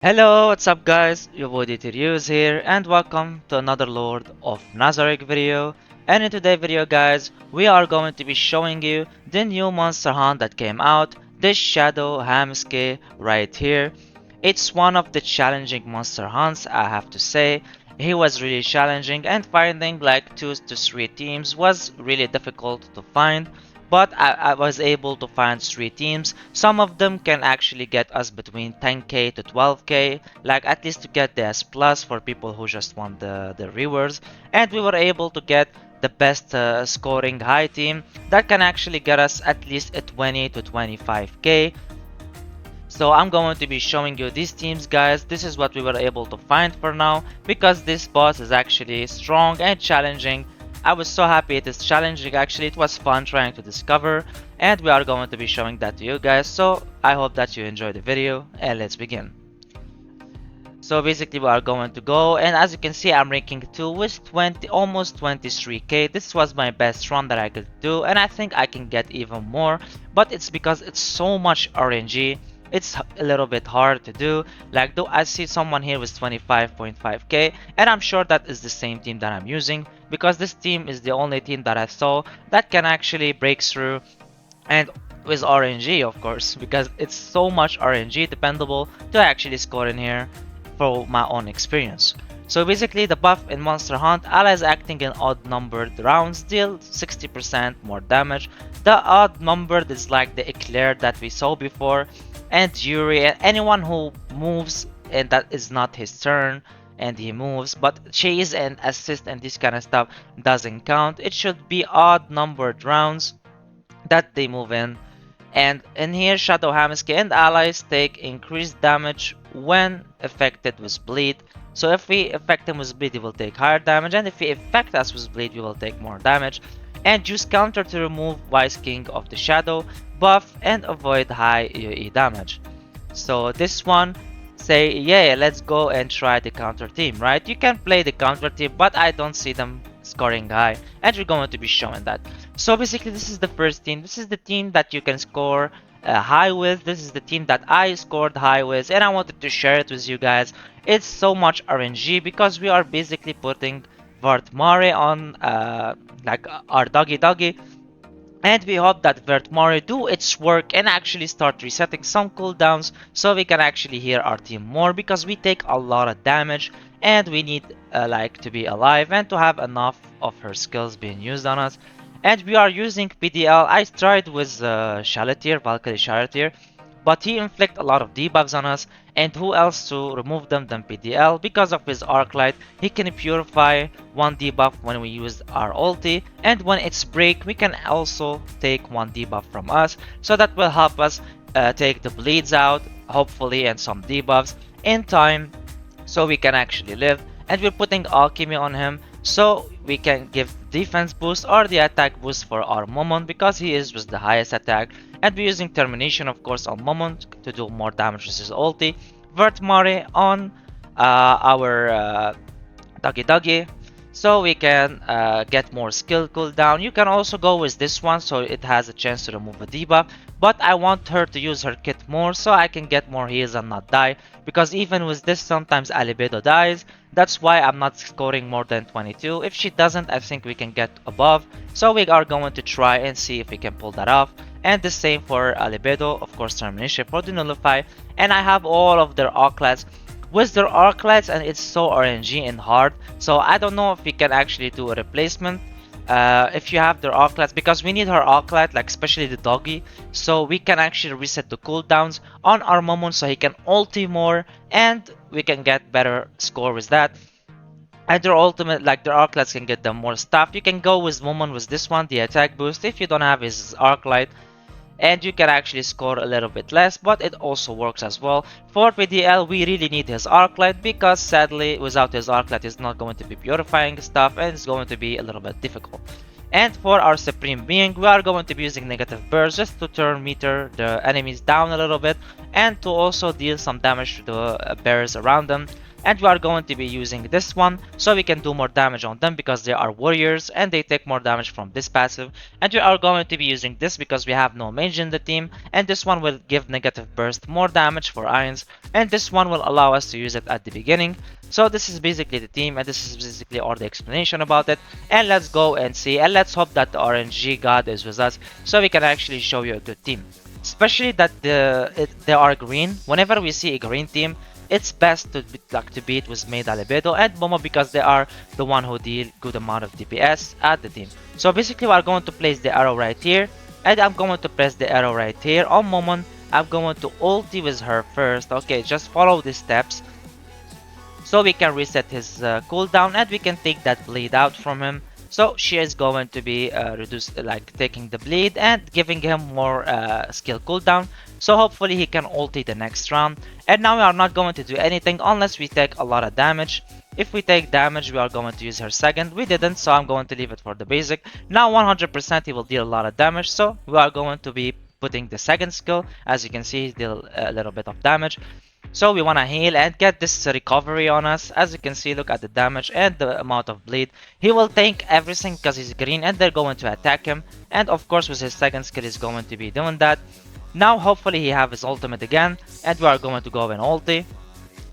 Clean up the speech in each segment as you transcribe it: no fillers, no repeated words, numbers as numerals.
Hello, what's up guys? Your boy Dirius here and welcome to another Lord of Nazarick video. And in today's video guys, we are going to be showing you the new monster hunt that came out, the Shadow HAMSUKE right here. It's one of the challenging monster hunts, I have to say. He was really challenging and finding like 2 to 3 teams was really difficult to find. But I was able to find 3 teams. Some of them can actually get us between 10k to 12k, like at least to get the S plus for people who just want the rewards. And we were able to get the best scoring high team that can actually get us at least a 20 to 25k. So I'm going to be showing you these teams guys. This is what we were able to find for now because this boss is actually strong and challenging. I was so happy it is challenging, actually it was fun trying to discover, and we are going to be showing that to you guys. So I hope that you enjoy the video and let's begin. So basically we are going to go, and as you can see I'm ranking 2 with 20, almost 23k. This was my best run that I could do, and I think I can get even more, but it's because it's so much RNG. It's a little bit hard to do. Like, though I see someone here with 25.5k, and I'm sure that is the same team that I'm using, because this team is the only team that I saw that can actually break through, and with RNG of course, because it's so much RNG dependable to actually score in here from my own experience. So basically the buff in Monster Hunt, allies acting in odd numbered rounds deal 60% more damage. The odd numbered is like the Eclair that we saw before, and Yuri, and anyone who moves and that is not his turn and he moves, but chase and assist and this kind of stuff doesn't count. It should be odd numbered rounds that they move in. And in here, Shadow HAMSUKE and allies take increased damage when affected with bleed. So if we affect him with bleed, he will take higher damage, and if he affect us with bleed, we will take more damage. And use counter to remove Wise King of the Shadow buff and avoid high AoE damage. So this one, say yeah, let's go and try the counter team, right? You can play the counter team, but I don't see them scoring high, and we're going to be showing that. So basically this is the first team. This is the team that you can score high with. This is the team that I scored high with, and I wanted to share it with you guys. It's so much RNG because we are basically putting Vartmare on like our doggy, and we hope that Vertmare do its work and actually start resetting some cooldowns so we can actually heal our team more, because we take a lot of damage and we need like to be alive and to have enough of her skills being used on us. And we are using PDL. I tried with Valkyrie Charioteer, but he inflict a lot of debuffs on us, and who else to remove them than PDL? Because of his arc light, he can purify one debuff when we use our ulti, and when it's break, we can also take one debuff from us, so that will help us take the bleeds out, hopefully, and some debuffs in time, so we can actually live. And we're putting alchemy on him, so we can give defense boost or the attack boost for our Momon, because he is with the highest attack. And we're using termination of course on Momon to do more damage with his ulti. Vertmare on our Doggy, so we can get more skill cooldown. You can also go with this one, so it has a chance to remove a debuff, but I want her to use her kit more so I can get more heals and not die, because even with this sometimes Alibedo dies. That's why I'm not scoring more than 22. If she doesn't, I think we can get above, so we are going to try and see if we can pull that off. And the same for Alibedo, of course termination for the nullify. And I have all of their arclets with their arclights, and it's so RNG and hard, so I don't know if we can actually do a replacement if you have their arclights, because we need her arclight, like especially the doggy, so we can actually reset the cooldowns on our Momon so he can ulti more and we can get better score with that. And their ultimate, like their arclights, can get them more stuff. You can go with Momon with this one, the attack boost, if you don't have his arclight, and you can actually score a little bit less, but it also works as well. For PDL, we really need his arclight, because sadly without his arclight he's not going to be purifying stuff and it's going to be a little bit difficult. And for our Supreme Being, we are going to be using negative burst just to turn meter the enemies down a little bit, and to also deal some damage to the bears around them. and we are going to be using this one so we can do more damage on them because they are warriors and they take more damage from this passive. And we are going to be using this because we have no mage in the team, and this one will give negative burst more damage for irons, and this one will allow us to use it at the beginning. So this is basically the team, and this is basically all the explanation about it. And let's go and see, and let's hope that the RNG god is with us so we can actually show you a good team. Especially that they are green. Whenever we see a green team, it's best to beat with Maida Libido and Momo because they are the one who deal good amount of DPS at the team. So basically we are going to place the arrow right here, and I'm going to press the arrow right here on Momon. I'm going to ulti with her first. Okay, just follow the steps so we can reset his cooldown and we can take that bleed out from him. So she is going to be taking the bleed and giving him more skill cooldown. So hopefully he can ulti the next round. And now we are not going to do anything unless we take a lot of damage. If we take damage, we are going to use her second. We didn't, so I'm going to leave it for the basic. Now 100% he will deal a lot of damage, so we are going to be putting the second skill. As you can see, he deal a little bit of damage. So we want to heal and get this recovery on us. As you can see, look at the damage and the amount of bleed. He will tank everything because he's green and they're going to attack him. And of course with his second skill he's going to be doing that. Now hopefully he have his ultimate again and we are going to go in ulti.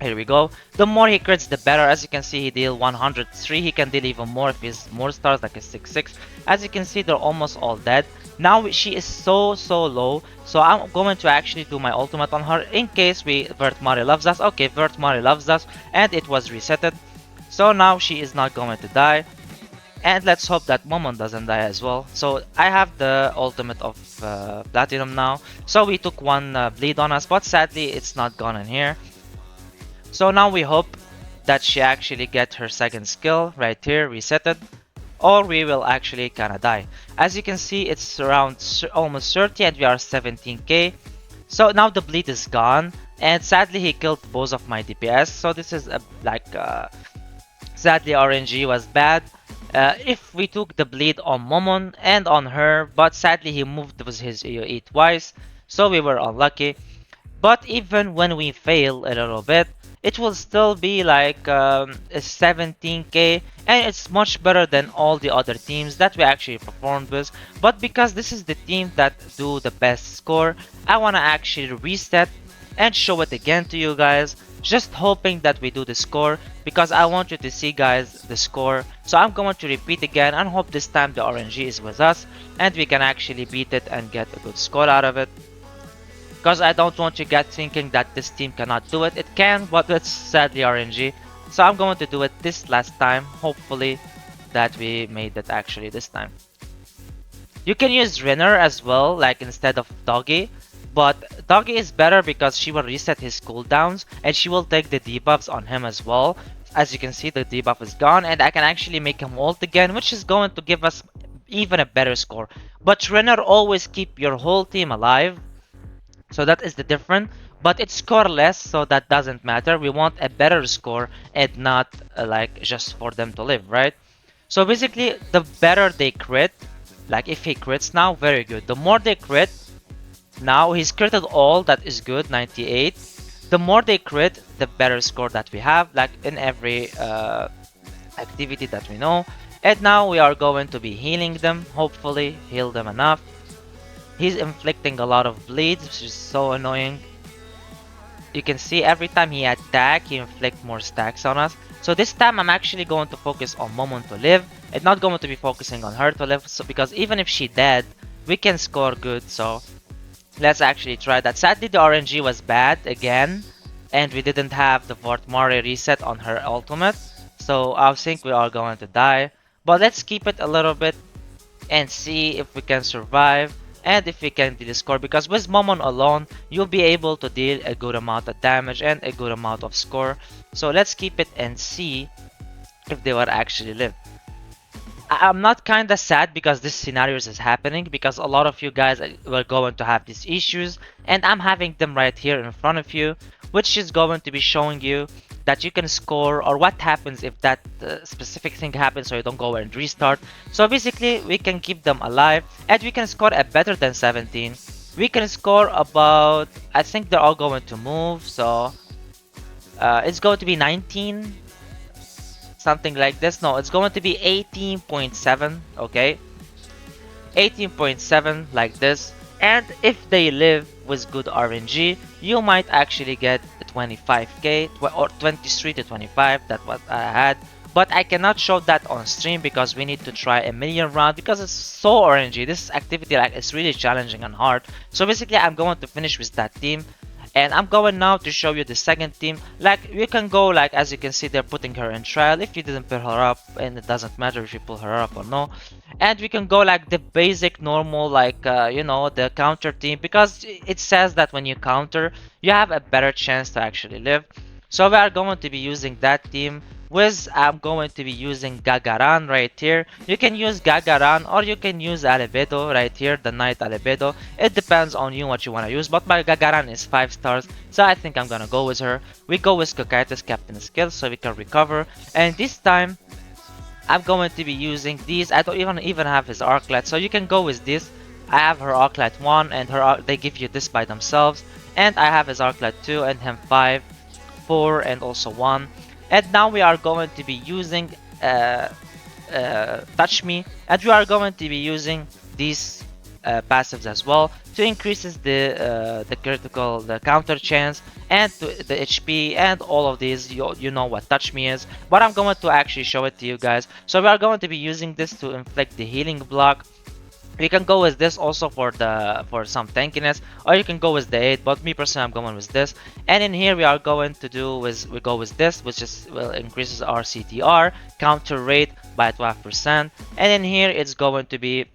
Here we go. The more he crits, the better. As you can see, he deal 103. He can deal even more if he's more stars, like a 6-6. As you can see, they're almost all dead. Now she is so low. So I'm going to actually do my ultimate on her in case Vert Mari loves us. Okay, Vert Mari loves us and it was resetted. So now she is not going to die. And let's hope that Momon doesn't die as well. So I have the ultimate of Platinum now. So we took one bleed on us, but sadly it's not gone in here. So now we hope that she actually get her second skill right here, resetted, or we will actually kinda die. As you can see, it's around almost 30 and we are 17k. So now the bleed is gone, and sadly he killed both of my DPS. So this is sadly RNG was bad. If we took the bleed on Momon and on her, but sadly he moved with his AoE twice, so we were unlucky. But even when we fail a little bit, it will still be like 17k, and it's much better than all the other teams that we actually performed with. But because this is the team that do the best score, I want to actually reset and show it again to you guys, just hoping that we do the score, because I want you to see guys the score. So I'm going to repeat again and hope this time the RNG is with us and we can actually beat it and get a good score out of it. Because I don't want you guys thinking that this team cannot do it. It can, but it's sadly RNG. So I'm going to do it this last time. Hopefully that we made it actually this time. You can use Renner as well, like instead of Doggy. But Doggy is better because she will reset his cooldowns and she will take the debuffs on him as well. As you can see, the debuff is gone and I can actually make him ult again, which is going to give us even a better score. But Renner always keep your whole team alive. So that is the difference, but it's score less, so that doesn't matter. We want a better score and not like just for them to live, right? So basically, the better they crit, like if he crits now, very good. The more they crit, now he's critted all, that is good, 98. The more they crit, the better score that we have, like in every activity that we know. And now we are going to be healing them, hopefully heal them enough. He's inflicting a lot of bleeds, which is so annoying. You can see every time he attacks, he inflicts more stacks on us. So this time I'm actually going to focus on Momon to live and not going to be focusing on her to live. So because even if she dead, we can score good. So let's actually try that. Sadly the RNG was bad again and we didn't have the Vort Mari reset on her ultimate. So I think we are going to die. But let's keep it a little bit and see if we can survive. And if we can deal the score, because with Momon alone, you'll be able to deal a good amount of damage and a good amount of score. So let's keep it and see if they will actually live. I'm not kinda sad because this scenario is happening, because a lot of you guys were going to have these issues and I'm having them right here in front of you, which is going to be showing you that you can score or what happens if that specific thing happens, so you don't go and restart. So basically we can keep them alive and we can score a better than 17. We can score about, I think they're all going to move, so It's going to be 19, something like this. No, it's going to be 18.7, okay? 18.7 like this. And if they live with good RNG, you might actually get 25k or 23 to 25. That's what I had. But I cannot show that on stream because we need to try a million round because it's so RNG. This activity like it's really challenging and hard. So basically I'm going to finish with that team. And I'm going now to show you the second team. Like you can go like as you can see they're putting her in trial if you didn't pull her up, and it doesn't matter if you pull her up or no. And we can go like the basic normal like you know, the counter team, because it says that when you counter you have a better chance to actually live. So we are going to be using that team with, I'm going to be using Gagaran right here. You can use Gagaran or you can use Albedo right here, the Knight Albedo. It depends on you what you want to use, but my Gagaran is 5 stars, so I think I'm gonna go with her. We go with Kokaitis Captain Skill so we can recover, and this time I'm going to be using these. I don't even have his Arclight, so you can go with this. I have her Arclight 1 and they give you this by themselves, and I have his Arclight 2 and him 5, 4 and also 1. And now we are going to be using Touch Me, and we are going to be using these passives as well to increases the critical, the counter chance, and the HP and all of these. You know what Touch Me is, but I'm going to actually show it to you guys. So we are going to be using this to inflict the healing block. You can go with this also for some tankiness, or you can go with the 8, but me personally I'm going with this. And in here we are going to do we go with this, which is increases our CTR counter rate by 12%. And in here it's going to be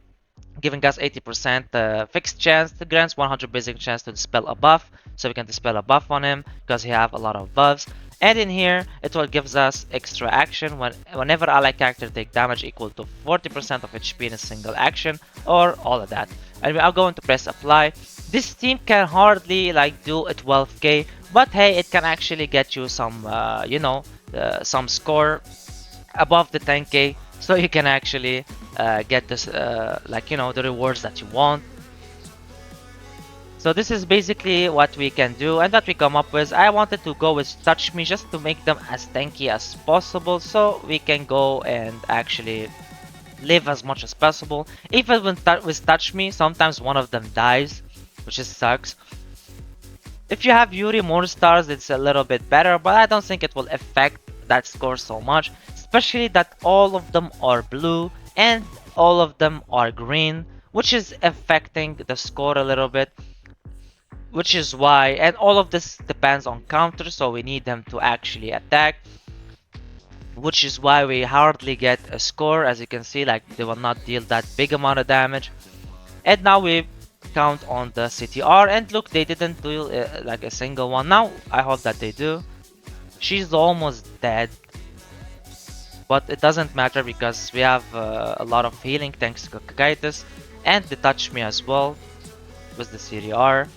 giving us 80% fixed chance to grants 100 basic chance to dispel a buff, so we can dispel a buff on him because he have a lot of buffs. And in here it will gives us extra action whenever ally character take damage equal to 40% of HP in a single action, or all of that. And we are going to press apply. This team can hardly like do a 12k, but hey, it can actually get you some you know, some score above the 10k, so you can actually get this like, you know, the rewards that you want. So this is basically what we can do and what we come up with. I wanted to go with Touch Me just to make them as tanky as possible, so we can go and actually live as much as possible. Even with Touch Me, sometimes one of them dies, which just sucks. If you have Yuri more stars, it's a little bit better, but I don't think it will affect that score so much, especially that all of them are blue and all of them are green, which is affecting the score a little bit. Which is why, and all of this depends on counter, so we need them to actually attack, which is why we hardly get a score. As you can see, like they will not deal that big amount of damage. And now we count on the CTR, and look, they didn't do like a single one. Now I hope that they do. She's almost dead, but it doesn't matter because we have a lot of healing thanks to Kakaitis, and they touch me as well with the CTR.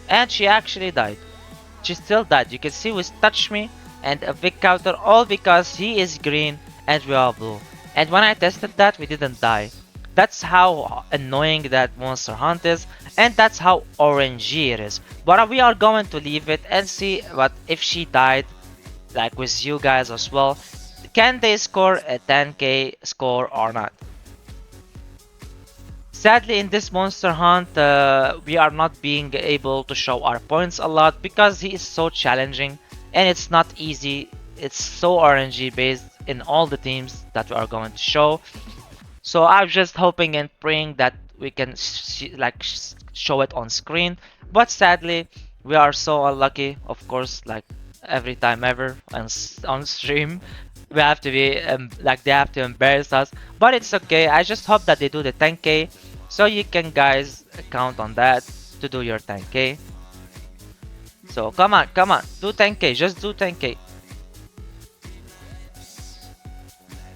And she actually died. She still died. You can see with Touch Me and a big counter, all because he is green and we are blue. And when I tested that, we didn't die. That's how annoying that Monster Hunt is, and that's how orangey it is. But we are going to leave it and see what if she died, like with you guys as well. Can they score a 10k score or not? Sadly, in this Monster Hunt, we are not being able to show our points a lot because he is so challenging and it's not easy. It's so RNG based in all the teams that we are going to show. So I'm just hoping and praying that we can show it on screen. But sadly, we are so unlucky, of course, like every time ever on stream. We have to be like they have to embarrass us, but it's okay. I just hope that they do the 10k, so you can guys count on that to do your 10k. So come on, do 10k, just do 10k.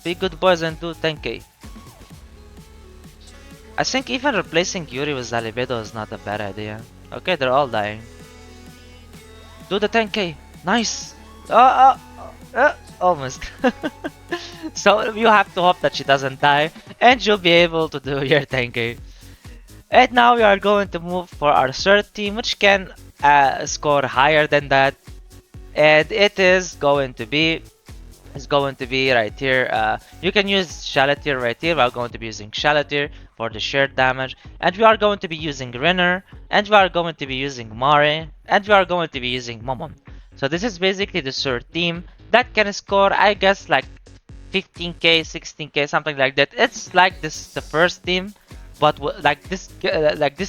Be good boys and do 10k. I think even replacing Yuri with Zalibedo is not a bad idea. Okay, they're all dying. Do the 10k. Nice. Almost. So you have to hope that she doesn't die and you'll be able to do your 10k. And now we are going to move for our third team, which can score higher than that. and it is going to be right here. You can use Shalatir right here. We are going to be using Shalatir for the shared damage, and we are going to be using Renner, and we are going to be using Mare, and we are going to be using Momon. So this is basically the third team that can score, I guess, like 15k, 16k, something like that. It's like this the first team, but like this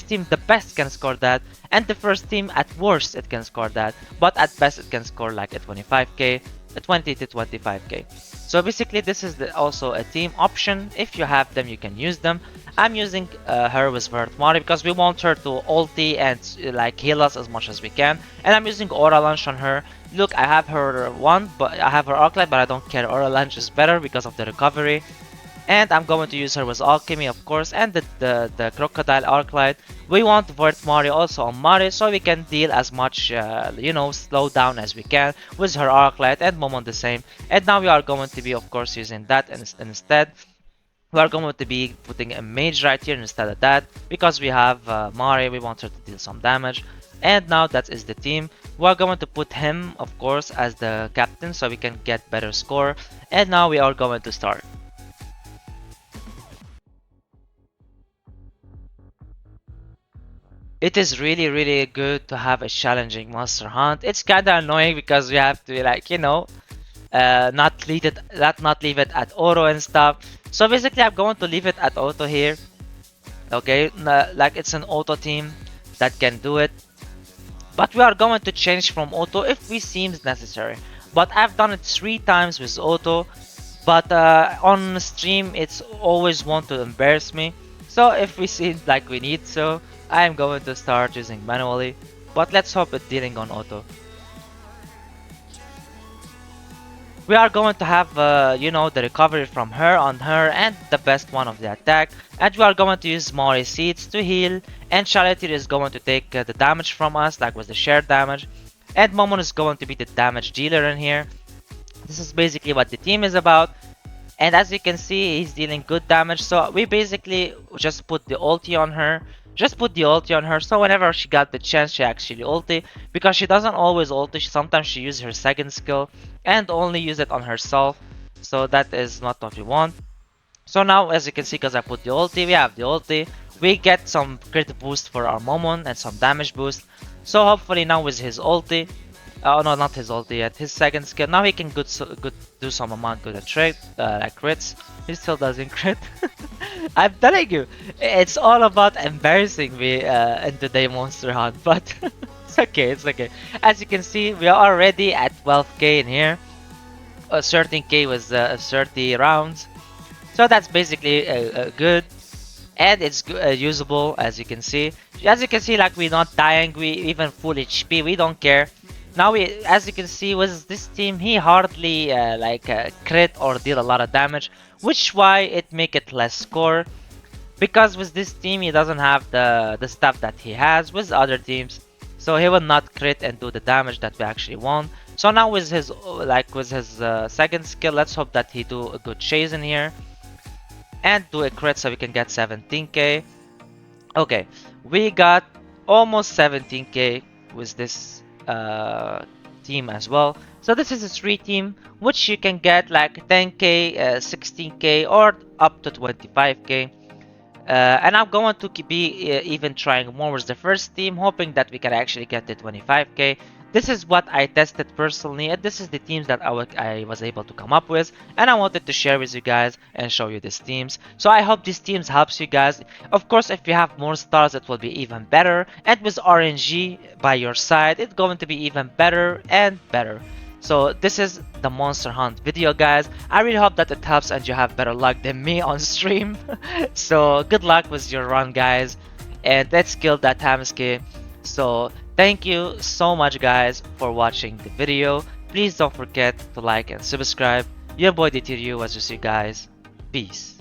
team, the best can score that, and the first team at worst it can score that, but at best it can score like a 25k, a 20 to 25k. So basically, this is also a team option. If you have them, you can use them. I'm using her with Vert Mari because we want her to ulti and like heal us as much as we can. And I'm using Aura Launch on her. Look, I have her one, but I have her Arclight, but I don't care. Aura Launch is better because of the recovery. And I'm going to use her with Alchemy, of course, and the Crocodile Arclight. We want Vert Mari also on Mari, so we can deal as much, slow down as we can with her Arclight, and Momon the same. And now we are going to be, of course, using that instead. We are going to be putting a mage right here instead of that, because we have Mari, we want her to deal some damage. And now that is the team. We are going to put him, of course, as the captain, so we can get better score. And now we are going to start. It is really really good to have a challenging monster hunt. It's kinda annoying because we have to like not leave it at auto and stuff. So basically I'm going to leave it at auto here. Okay, like it's an auto team that can do it. But we are going to change from auto if we seems necessary. But I've done it 3 times with auto. But on stream it's always want to embarrass me. So if we seem like we need so, I'm going to start using manually. But let's hope it's dealing on auto. We are going to have, the recovery from her on her and the best one of the attack. And we are going to use Mori Seeds to heal. And Charity is going to take the damage from us, like with the shared damage. And Momon is going to be the damage dealer in here. This is basically what the team is about. And as you can see, he's dealing good damage. So we basically just put the ulti on her. So whenever she got the chance, she actually ulti. Because she doesn't always ulti, sometimes she uses her second skill and only use it on herself. So that is not what we want. So now, as you can see, because I put the ulti, we have the ulti. We get some crit boost for our Momon and some damage boost. So hopefully now with his ulti, oh no, not his ulti yet, his second skill, now he can do some amount good at like crits. He still doesn't crit. I'm telling you, it's all about embarrassing me in today's Monster Hunt, but it's okay, it's okay. As you can see, we are already at 12k in here. 13k was 30 rounds. So that's basically good. And it's usable, as you can see. As you can see, like we're not dying, we even full HP, we don't care. Now as you can see, with this team, he hardly crit or deal a lot of damage, which why it make it less score. Because with this team, he doesn't have the stuff that he has with other teams, so he will not crit and do the damage that we actually want. So now with his second skill, let's hope that he do a good chase in here and do a crit so we can get 17k. Okay, we got almost 17k with this team as well. So this is a 3 team which you can get like 10k, 16k or up to 25k. And I'm going to be even trying more with the first team, hoping that we can actually get the 25k. This is what I tested personally, and this is the teams that I was able to come up with, and I wanted to share with you guys and show you these teams. So I hope these teams helps you guys. Of course, if you have more stars, it will be even better, and with RNG by your side, it's going to be even better and better. So this is the Monster Hunt video, guys. I really hope that it helps and you have better luck than me on stream. So good luck with your run, guys, and let's kill that HAMSUKE. So thank you so much, guys, for watching the video. Please don't forget to like and subscribe. Your boy DTRU was just you guys. Peace.